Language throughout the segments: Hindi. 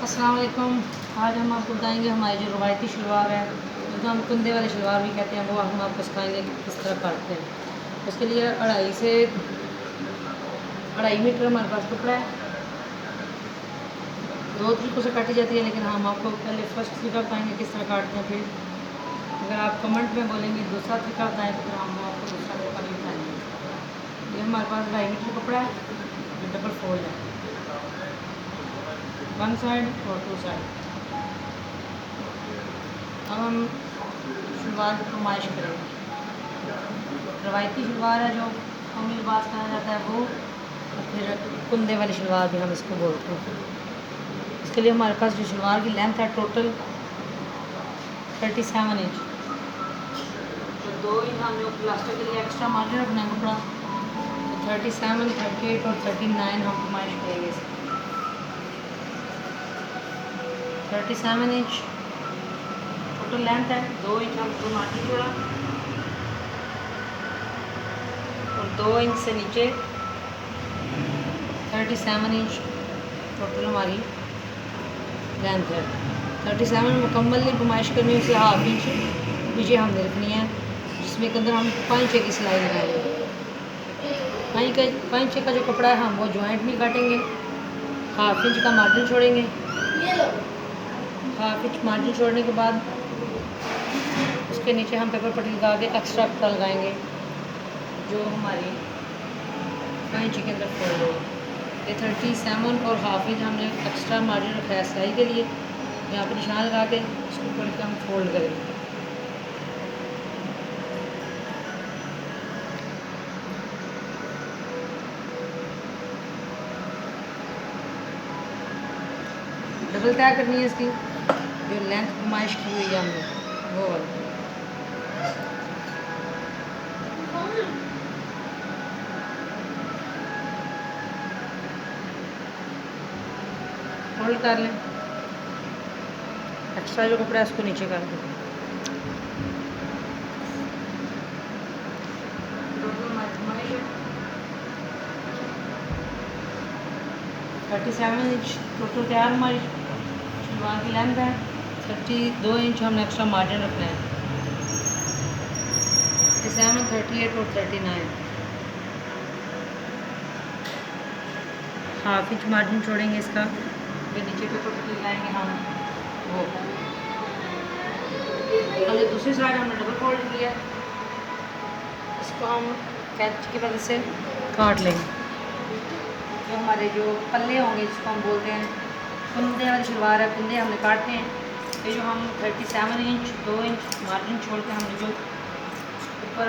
अस्सलाम वालेकुम। आज हम आपको बताएंगे हमारी जो रवायती शलवार है, जो हम कुंदे वाले शलवार भी कहते हैं, वो हम आपको सिखाएंगे कि किस तरह काटते हैं। उसके लिए 2.5 मीटर हमारे पास कपड़ा है। दो तरीक़ों से काटी जाती है, लेकिन हम आपको पहले फर्स्ट तरीका बताएंगे किस तरह काटते हैं। फिर अगर आप कमेंट में बोलेंगे दूसरा तरीका बताएँ तो फिर हम आपको दूसरा तरीका भी बताएँगे। ये हमारे पास 2.5 मीटर कपड़ा है, ये डबल फोल्ड है, वन साइड और टू साइड। अब हम शलवार की फरमाइश करेंगे। रवायती शलवार है जो कमी लिबास कहा जाता है वो, और फिर कुंदे वाली शलवार भी हम इसको बोलते हैं। इसके लिए हमारे पास जो शलवार की लेंथ है टोटल 37 इंच। तो 2 इंच हमने प्लास्टर के लिए एक्स्ट्रा मार्जिन रखना है कपड़ा, तो 37, 38 और 39 हम फरमाइश करेंगे इसकी। 37 इंच टोटल लेंथ है, 2 इंच हमको मार्जिन जोड़ा और 2 इंच से नीचे 37 इंच टोटल हमारी लेंथ है। 37 मुकम्मल नहीं फरमाइश करनी, उसे हाफ इंच नीचे हमने रखनी है, जिसमें के अंदर हम 5 इंच की सिलाई लगाएंगे। 5 इंच का जो कपड़ा है हम वो जॉइंट नहीं काटेंगे, हाफ इंच का मार्जिन छोड़ेंगे। हाफ इंच मार्जिन छोड़ने के बाद उसके नीचे हम पेपर पट्टी लगा के एक्स्ट्रा कपड़ा लगाएंगे, जो हमारी 5 इंच के अंदर फोल्ड होगा। ये 37 और हाफ इंच हमने एक्स्ट्रा मार्जिन रखा है सिलाई के लिए। यहाँ पर निशान लगा के इसको पढ़ के हम फोल्ड करेंगे। डबल तय करनी है इसकी, जो लेंथ फरमाइश की हुई है हमने वो वाली। फोल्ड कर लें, एक्स्ट्रा जो कपड़ा है उसको नीचे कर दें। 37 इंच टोटल तैयार हमारी शलवार की लेंथ है। 32 इंच हमने एक्स्ट्रा मार्जिन रखना है। 37, 38 और 39 हाफ इंच मार्जिन छोड़ेंगे इसका, फिर नीचे पे पट्टी लगाएंगे हम वो। हमने दूसरी साइड हमने डबल फोल्ड किया, इसको हम कैंची की मदद से काट लेंगे। जो हमारे जो पल्ले होंगे जिसको हम बोलते हैं कुंदे वाली शलवार है, कुंदे हमने काटते हैं। ये जो हम 37 इंच 2 इंच मार्जिन छोड़ के हमने जो ऊपर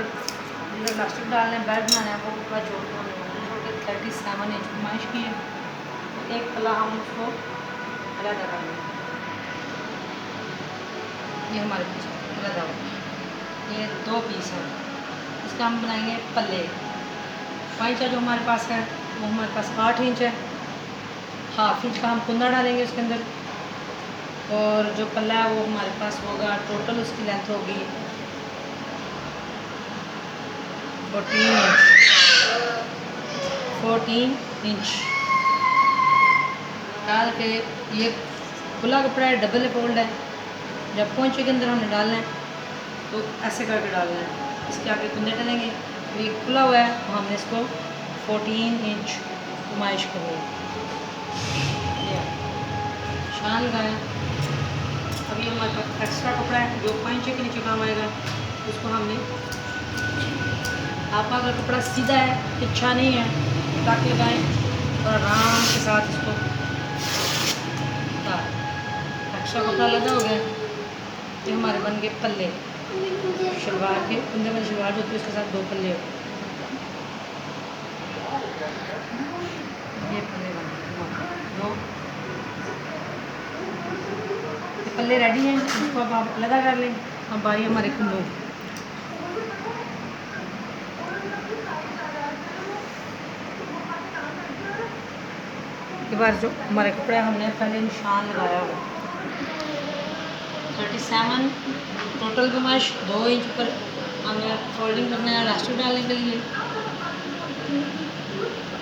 प्लास्टिक डालना है, बेल्ट बनाना है, वो ऊपर छोड़ के हमने मार्जिन छोड़ के 37 इंच फरमाइश की है। तो एक पल्ला हम उसको अलग कर लेंगे। ये हमारे पीस अलग हो, ये 2 पीस है, इसका हम बनाएंगे पल्ले। पाइचा जो हमारे पास है वो हमारे पास 8 इंच है। हाफ इंच का हम कुंदा डालेंगे उसके अंदर, और जो पल्ला है वो हमारे पास होगा, टोटल उसकी लेंथ होगी 14 इंच डाल के। ये खुला कपड़ा है, डबल फोल्ड है। जब पोंचे के अंदर हमने डालना है तो ऐसे करके डालना है, इसके आगे कुंदे डलेंगे। तो ये खुला हुआ है तो हमने इसको 14 इंच फरमाइश करनी है। निशान लगाया। अभी हमारे पास एक्स्ट्रा कपड़ा है जो 5 इंच के नीचे काम आएगा, उसको हमने, आपका अगर कपड़ा सीधा है, तिरछा नहीं है, ताकि लगाएं और आराम के साथ इसको एक्स्ट्रा कपड़ा लगा हो गया। ये हमारे बन गए पल्ले शलवार के। कुंदे वाली शलवार जो होती है उसके साथ 2 पल्ले होते हैं। ये पल्ले बन गए 2 पल्ले रेडी हैं, इसको अब आप अलग कर लें। अब बारी हमारे कुंदों की। के बाद जो हमारे कपड़े हमने पहले निशान लगाया हुआ 37 टोटल कमाश 2 इंच पर हमें फोल्डिंग करना है इलास्टिक डालने के लिए,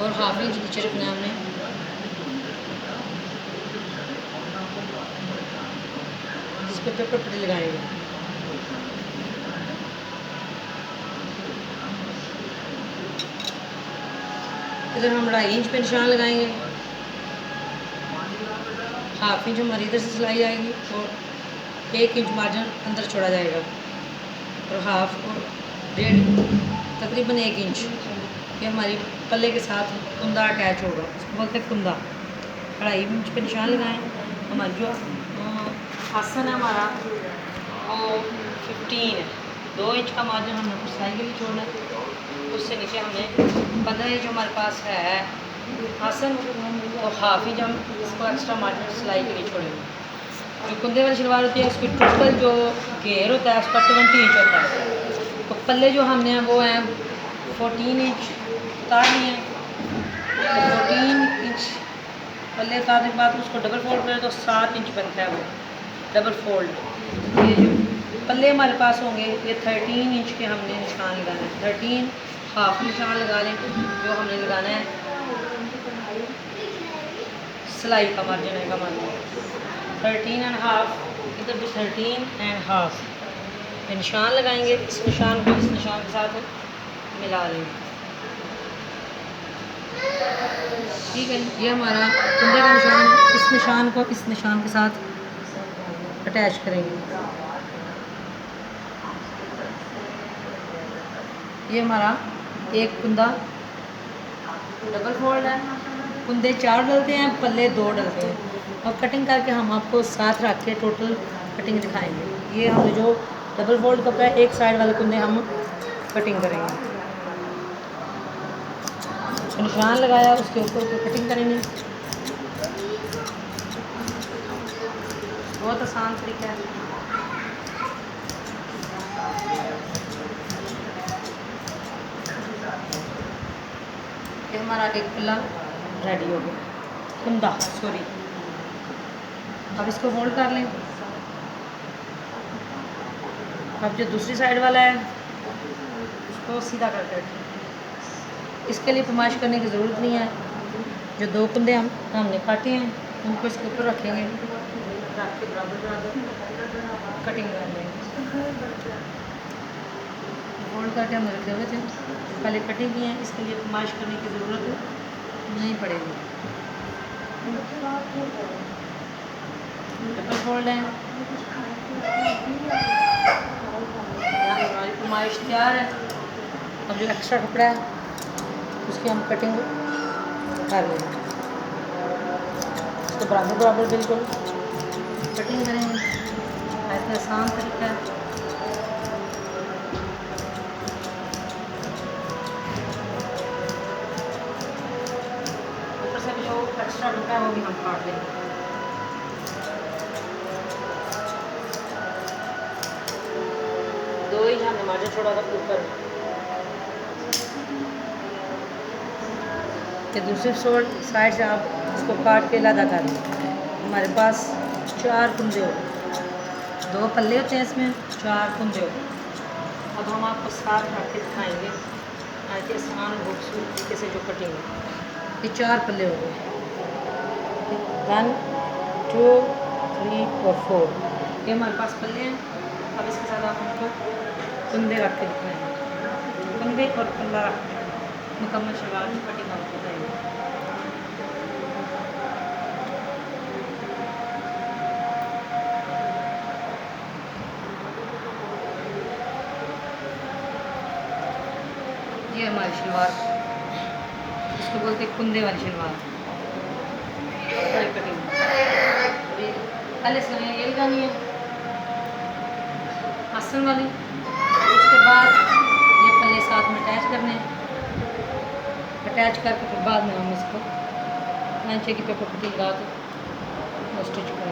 और हाफ इंच नीचे रखना है हमने इसको पेपर पट्टी लगाएंगे। इधर हम 2.5 इंच पे निशान लगाएंगे, 1/2 इंच हमारी इधर से सिलाई आएगी और 1 इंच मार्जिन अंदर छोड़ा जाएगा और हाफ और 1.5 तकरीबन 1 इंच ये हमारी पल्ले के साथ कुंदा अटैच होगा, इसको बोलते हैं कुंदा। 2.5 इंच पे निशान लगाएं। हमारी जो आसन है हमारा वो 15 है, 2 इंच का मार्जिन हमने सिलाई के लिए छोड़ना है। उससे नीचे हमने 15 इंच हमारे पास है आसन और 1/2 इंच हम इसको एक्स्ट्रा मार्जिन सिलाई के लिए छोड़ेंगे। जो कुंदे वाली शलवार होती है उसकी टोटल जो घेर होता है उसका 20 इंच होता है। तो पल्ले जो हमने वो हैं 14 इंच उतारनी है, तो 14 इंच पल्ले उतारने के बाद उसको डबल फोल्ड करें तो 7 इंच बनता है वो डबल फोल्ड। ये जो पल्ले हमारे पास होंगे ये 13 इंच के हमने निशान लगाना है, 13 हाफ निशान लगा लें जो हमने लगाना है सिलाई का मार्जिन है का मार्जिन 13.5, इधर भी 13.5 निशान लगाएंगे। इस निशान को इस निशान के साथ मिला लेंगे, ठीक है। ये हमारा कुंदे का निशान, इस निशान को इस निशान के साथ अटैच करेंगे। ये हमारा एक कुंदा डबल फोल्ड है, कुंदे 4 डलते हैं, पल्ले 2 डलते हैं और कटिंग करके हम आपको साथ रख के टोटल कटिंग दिखाएंगे। ये हमने जो डबल फोल्ड कपड़ा है एक साइड वाले कुंदे हम कटिंग करेंगे, तो निशान लगाया उसके ऊपर कटिंग करेंगे। बहुत आसान तरीका है। ये हमारा एक पल्ला रेडी हो गया, कुंदा सॉरी। अब इसको फोल्ड कर लें। अब जो दूसरी साइड वाला है उसको सीधा करके रखें। इसके लिए फरमाइश करने की ज़रूरत नहीं है। जो 2 कुंदे हमने काटे हैं उनको इसके ऊपर रखेंगे, रख के बराबर कटिंग कर लेंगे। फोल्ड करके हम रखे हुए थे, पहले कटिंग की है, इसके लिए फरमाइश करने की ज़रूरत नहीं पड़ेगी। डबल फोल्ड है, हमारी फरमाइश तैयार है। अब जो एक्स्ट्रा कपड़ा है उसकी हम कटिंग कर लेंगे, इसको बराबर बराबर बिल्कुल कटिंग करेंगे। ऐसा आसान तरीका है। ऊपर से भी जो एक्स्ट्रा कपड़ा है वो भी हम काट लेंगे। दो ही हमने मार्जिन छोड़ा था ऊपर के दूसरी साइड से आप इसको काट के लदा कर लें। हमारे पास 4 कुंदे हो, 2 पल्ले होते हैं इसमें, 4 कुंदे हो। अब हम आपको साथ रख के दिखाएंगे ऐसे आसान और खूबसूरत तरीके से जो कटिंग है। ये 4 पल्ले हो गए, 1 2 3 और 4 ये हमारे पास पल्ले हैं। अब इसके साथ आप हमको कुंदे रख के दिखाएंगे, कुंदे और पल्ला रख के मुकम्मल शलवार की कटिंग आपको बताएंगे। ये हमारी शलवार, इसको बोलते हैं कुंदे वाली शलवार कटिंग। पहले सिलाई ये लगानी है आसन वाली, उसके बाद ये पल्ले साथ में अटैच करने हैं। अटैच करके फिर बाद में हम इसको 9 इंच की पेपर पट्टी लगा के स्टिच कर